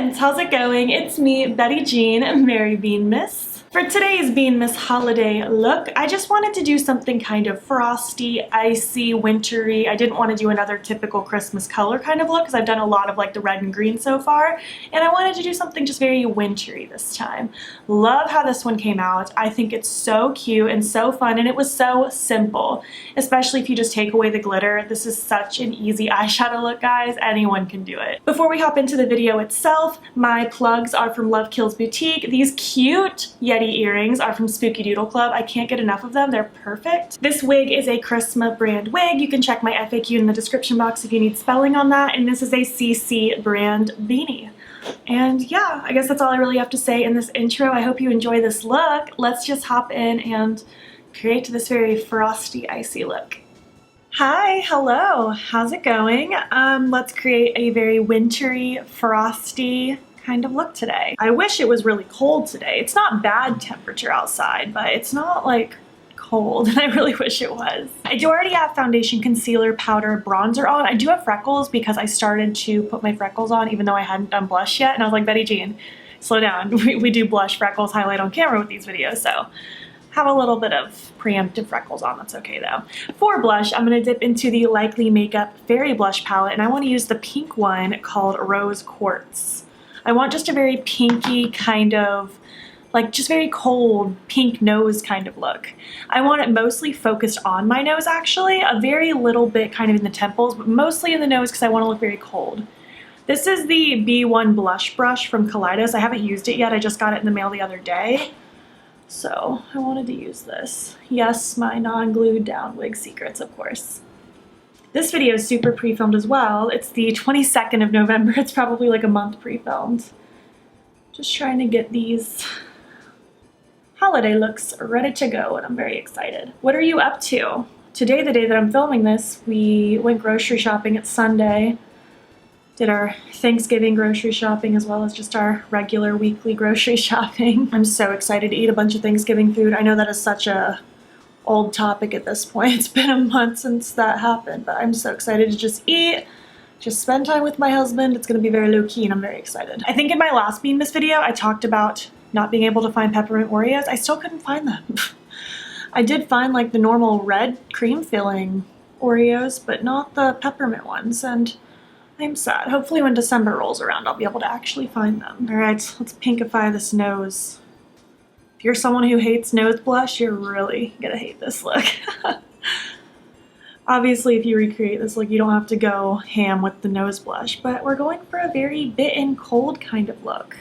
friends, how's it going? It's me, Betty Jean, Merry Beanmas. For today's Beanmas holiday look, I just wanted to do something kind of frosty, icy, wintry. I didn't want to do another typical Christmas color kind of look because I've done a lot of like the red and green so far, and I wanted to do something just very wintry this time. Love how this one came out. I think it's so cute and so fun, and it was so simple, especially if you just take away the glitter. This is such an easy eyeshadow look, guys. Anyone can do it. Before we hop into the video itself, my plugs are from Love Kills Boutique. These cute Yeti earrings are from Spooky Doodle Club. I can't get enough of them. They're perfect. This wig is a Christmas brand wig. You can check my FAQ in the description box if you need spelling on that. And this is a CC brand beanie. And yeah, I guess that's all I really have to say in this intro. I hope you enjoy this look. Let's just hop in and create this very frosty, icy look. Hi, hello, how's it going? Let's create a very wintry, frosty kind of look today. I wish it was really cold today. It's not bad temperature outside, but it's not like cold, and I really wish it was. I do already have foundation, concealer, powder, bronzer on. I do have freckles because I started to put my freckles on even though I hadn't done blush yet, and I was like, Betty Jean, slow down. We do blush, freckles, highlight on camera with these videos, so have a little bit of preemptive freckles on. That's okay though. For blush, I'm going to dip into the Likely Makeup Fairy Blush palette, and I want to use the pink one called Rose Quartz. I want just a very pinky kind of, like just very cold pink nose kind of look. I want it mostly focused on my nose actually, a very little bit kind of in the temples, but mostly in the nose because I want to look very cold. This is the B1 blush brush from Kaleidos. I haven't used it yet, I just got it in the mail the other day. So I wanted to use this. Yes, my non-glued down wig secrets, of course. This video is super pre-filmed as well. It's the 22nd of November. It's probably like a month pre-filmed. Just trying to get these holiday looks ready to go, and I'm very excited. What are you up to? Today, the day that I'm filming this, we went grocery shopping. It's Sunday. Did our Thanksgiving grocery shopping as well as just our regular weekly grocery shopping. I'm so excited to eat a bunch of Thanksgiving food. I know that is such a old topic at this point. It's been a month since that happened, but I'm so excited to just eat, just spend time with my husband. It's gonna be very low-key and I'm very excited. I think in my last Beanmas video, I talked about not being able to find peppermint Oreos. I still couldn't find them. I did find like the normal red cream filling Oreos, but not the peppermint ones, and I'm sad. Hopefully when December rolls around, I'll be able to actually find them. All right, let's pinkify this nose. If you're someone who hates nose blush, you're really gonna hate this look. Obviously, if you recreate this look, you don't have to go ham with the nose blush, but we're going for a very bitten cold kind of look.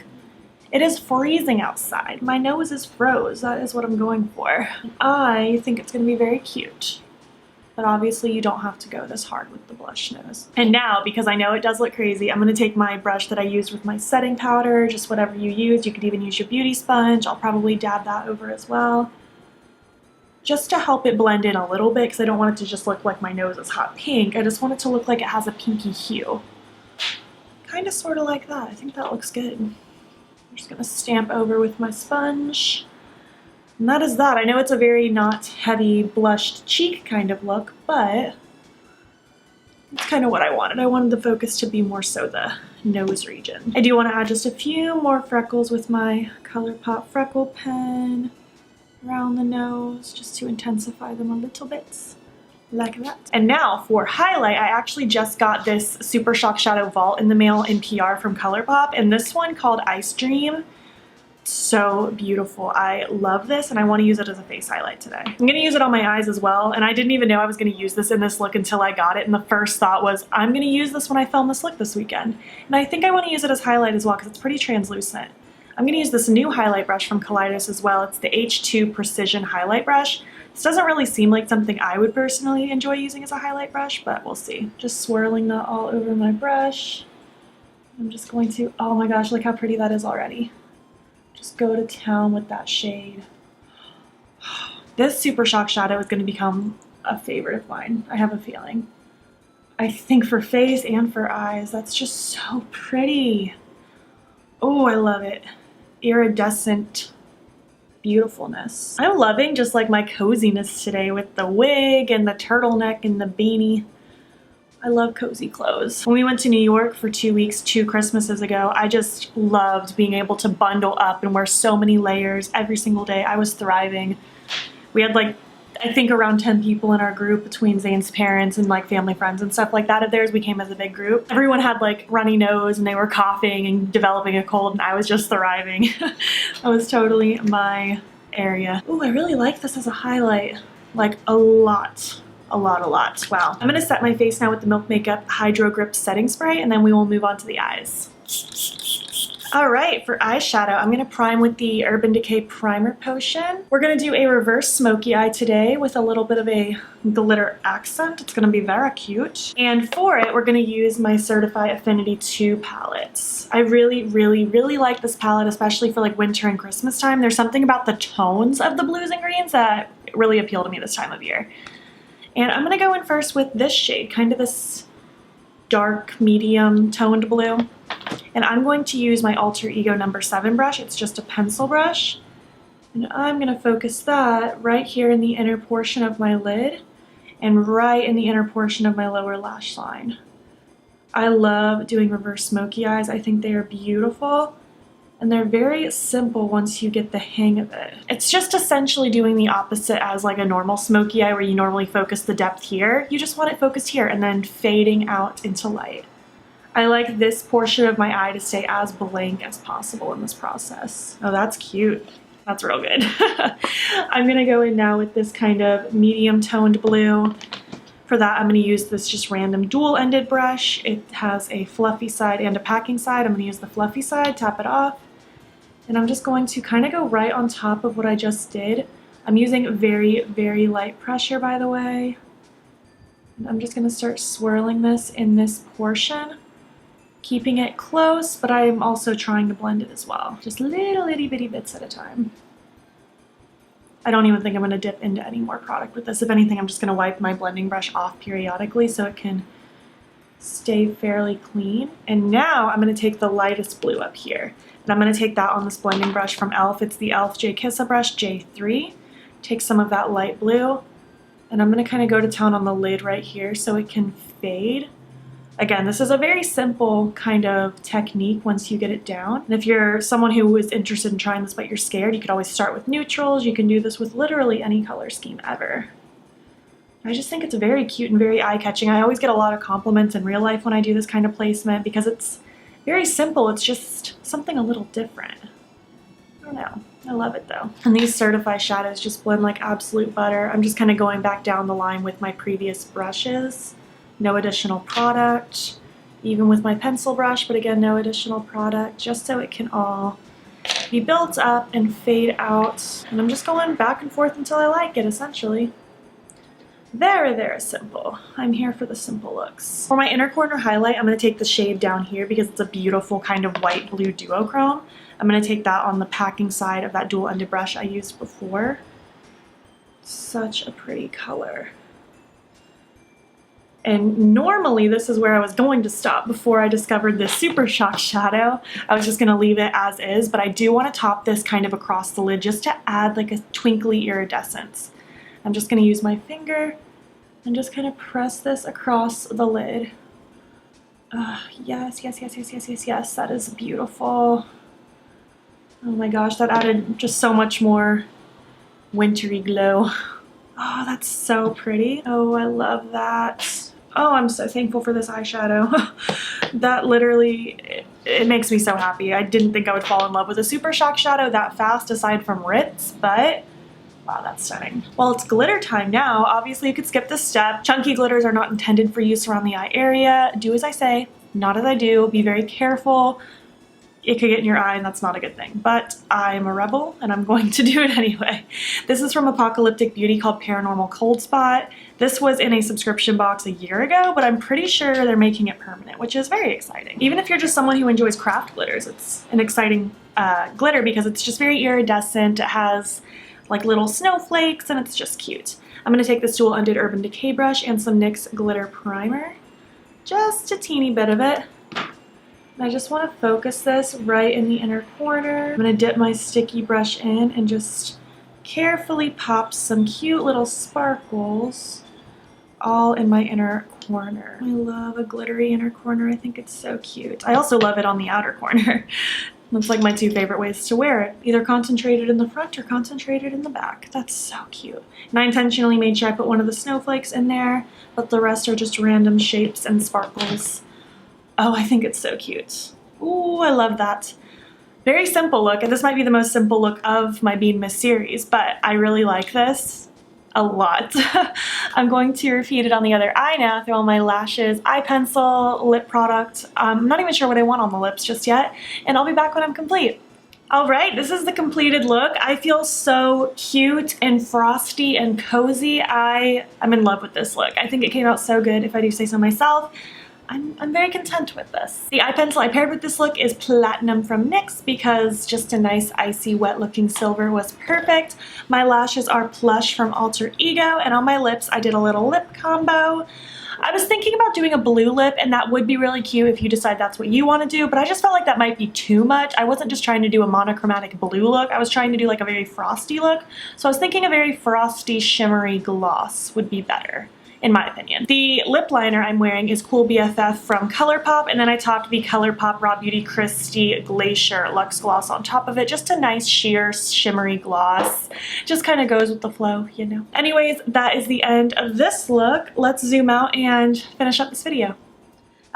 It is freezing outside. My nose is froze. That is what I'm going for. I think it's gonna be very cute. But obviously you don't have to go this hard with the blush nose. And now, because I know it does look crazy, I'm gonna take my brush that I used with my setting powder, just whatever you use. You could even use your beauty sponge. I'll probably dab that over as well, just to help it blend in a little bit, because I don't want it to just look like my nose is hot pink. I just want it to look like it has a pinky hue. Kind of sort of like that. I think that looks good. I'm just gonna stamp over with my sponge. And that is that. I know it's a very not heavy blushed cheek kind of look, but it's kind of what I wanted. I wanted the focus to be more so the nose region. I do want to add just a few more freckles with my Colourpop freckle pen around the nose, just to intensify them a little bit, like that. And now for highlight, I actually just got this Super Shock Shadow Vault in the mail in PR from Colourpop, and this one called Ice Dream. So beautiful. I love this, and I want to use it as a face highlight today. I'm going to use it on my eyes as well, and I didn't even know I was going to use this in this look until I got it, and the first thought was, I'm going to use this when I film this look this weekend. And I think I want to use it as highlight as well because it's pretty translucent. I'm going to use this new highlight brush from Kaleidos as well. It's the H2 Precision Highlight Brush. This doesn't really seem like something I would personally enjoy using as a highlight brush, but we'll see. Just swirling that all over my brush. I'm just going to, oh my gosh, look how pretty that is already. Just go to town with that shade. This Super Shock Shadow is going to become a favorite of mine, I have a feeling. I think for face and for eyes, that's just so pretty. Oh, I love it. Iridescent beautifulness. I'm loving just like my coziness today with the wig and the turtleneck and the beanie. I love cozy clothes. When we went to New York for 2 weeks, 2 Christmases ago, I just loved being able to bundle up and wear so many layers every single day. I was thriving. We had like, I think around 10 people in our group between Zane's parents and like family friends and stuff like that of theirs. We came as a big group. Everyone had like runny nose and they were coughing and developing a cold, and I was just thriving. That was totally my area. Ooh, I really like this as a highlight. Like a lot. Wow. I'm gonna set my face now with the Milk Makeup Hydro Grip Setting Spray, and then we will move on to the eyes. All right, for eyeshadow, I'm gonna prime with the Urban Decay Primer Potion. We're gonna do a reverse smoky eye today with a little bit of a glitter accent. It's gonna be very cute. And for it, we're gonna use my Certifeye Affinity 2 palette. I really like this palette, especially for like winter and Christmas time. There's something about the tones of the blues and greens that really appeal to me this time of year. And I'm gonna go in first with this shade, kind of this dark medium toned blue. And I'm going to use my Alter Ego number 7 brush. It's just a pencil brush. And I'm gonna focus that right here in the inner portion of my lid and right in the inner portion of my lower lash line. I love doing reverse smoky eyes. I think they are beautiful. And they're very simple once you get the hang of it. It's just essentially doing the opposite as like a normal smoky eye where you normally focus the depth here. You just want it focused here and then fading out into light. I like this portion of my eye to stay as blank as possible in this process. Oh, that's cute. That's real good. I'm gonna go in now with this kind of medium toned blue. For that, I'm gonna use this just random dual-ended brush. It has a fluffy side and a packing side. I'm gonna use the fluffy side, tap it off. And I'm just going to kind of go right on top of what I just did. I'm using very light pressure, by the way. And I'm just going to start swirling this in this portion, keeping it close, but I'm also trying to blend it as well. Just little itty bitty bits at a time. I don't even think I'm going to dip into any more product with this. If anything, I'm just going to wipe my blending brush off periodically so it can stay fairly clean. And now I'm going to take the lightest blue up here. And I'm going to take that on this blending brush from e.l.f. It's the e.l.f. J Kissa brush J3. Take some of that light blue, and I'm going to kind of go to town on the lid right here so it can fade. Again, this is a very simple kind of technique once you get it down. And if you're someone who is interested in trying this but you're scared, you could always start with neutrals. You can do this with literally any color scheme ever. I just think it's very cute and very eye-catching. I always get a lot of compliments in real life when I do this kind of placement because it's very simple. It's just something a little different. I don't know. I love it though. And these Certifeye shadows just blend like absolute butter. I'm just kind of going back down the line with my previous brushes. No additional product. Even with my pencil brush, but again, no additional product, just so it can all be built up and fade out. And I'm just going back and forth until I like it, essentially. Very simple. I'm here for the simple looks. For my inner corner highlight, I'm going to take the shade down here because it's a beautiful kind of white-blue duochrome. I'm going to take that on the packing side of that dual-ended brush I used before. Such a pretty color. And normally this is where I was going to stop before I discovered this Super Shock shadow. I was just going to leave it as is, but I do want to top this kind of across the lid just to add like a twinkly iridescence. I'm just going to use my finger and just kind of press this across the lid. Yes, that is beautiful. Oh my gosh, that added just so much more wintry glow. Oh, that's so pretty. Oh, I love that. Oh, I'm so thankful for this eyeshadow. That literally, it makes me so happy. I didn't think I would fall in love with a Super Shock shadow that fast aside from Ritz, but wow, that's stunning. Well, it's glitter time now. Obviously, you could skip this step. Chunky glitters are not intended for use around the eye area. Do as I say, not as I do. Be very careful. It could get in your eye and that's not a good thing. But I'm a rebel and I'm going to do it anyway. This is from Apocalyptic Beauty called Paranormal Cold Spot. This was in a subscription box a year ago, but I'm pretty sure they're making it permanent, which is very exciting. Even if you're just someone who enjoys craft glitters, it's an exciting glitter because it's just very iridescent. It has like little snowflakes and it's just cute. I'm going to take this dual-ended Urban Decay brush and some NYX Glitter Primer. Just a teeny bit of it. And I just want to focus this right in the inner corner. I'm going to dip my sticky brush in and just carefully pop some cute little sparkles all in my inner corner. I love a glittery inner corner. I think it's so cute. I also love it on the outer corner. Looks like my two favorite ways to wear it. Either concentrated in the front or concentrated in the back. That's so cute. And I intentionally made sure I put one of the snowflakes in there, but the rest are just random shapes and sparkles. Oh, I think it's so cute. Ooh, I love that. Very simple look, and this might be the most simple look of my Beanmas series, but I really like this a lot. I'm going to repeat it on the other eye now through all my lashes, eye pencil, lip product. I'm not even sure what I want on the lips just yet, and I'll be back when I'm complete. All right, this is the completed look. I feel so cute and frosty and cozy. I'm in love with this look. I think it came out so good, if I do say so myself. I'm very content with this. The eye pencil I paired with this look is Platinum from NYX because just a nice icy wet looking silver was perfect. My lashes are Plush from Alter Ego, and on my lips I did a little lip combo. I was thinking about doing a blue lip, and that would be really cute if you decide that's what you want to do, but I just felt like that might be too much. I wasn't just trying to do a monochromatic blue look, I was trying to do like a very frosty look. So I was thinking a very frosty shimmery gloss would be better, in my opinion. The lip liner I'm wearing is Cool BFF from Colourpop, and then I topped the Colourpop Raw Beauty Christie Glacier Luxe Gloss on top of it. Just a nice sheer shimmery gloss. Just kind of goes with the flow, you know. Anyways, that is the end of this look. Let's zoom out and finish up this video.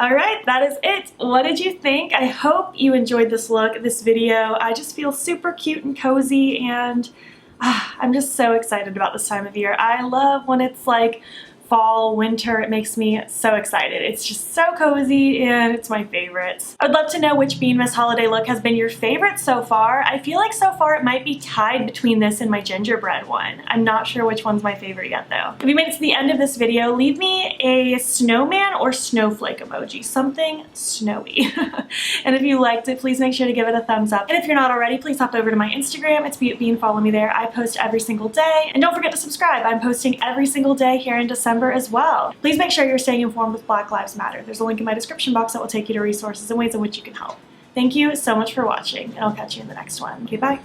Alright, that is it. What did you think? I hope you enjoyed this look, this video. I just feel super cute and cozy, and I'm just so excited about this time of year. I love when it's like fall, winter. It makes me so excited. It's just so cozy and it's my favorite. I'd love to know which Beanmas holiday look has been your favorite so far. I feel like so far it might be tied between this and my gingerbread one. I'm not sure which one's my favorite yet though. If you made it to the end of this video, leave me a snowman or snowflake emoji, something snowy. And if you liked it, please make sure to give it a thumbs up. And if you're not already, please hop over to my Instagram. It's BEAUTBEAN. Follow me there. I post every single day. And don't forget to subscribe. I'm posting every single day here in December as well. Please make sure you're staying informed with Black Lives Matter. There's a link in my description box that will take you to resources and ways in which you can help. Thank you so much for watching, and I'll catch you in the next one. Okay, bye.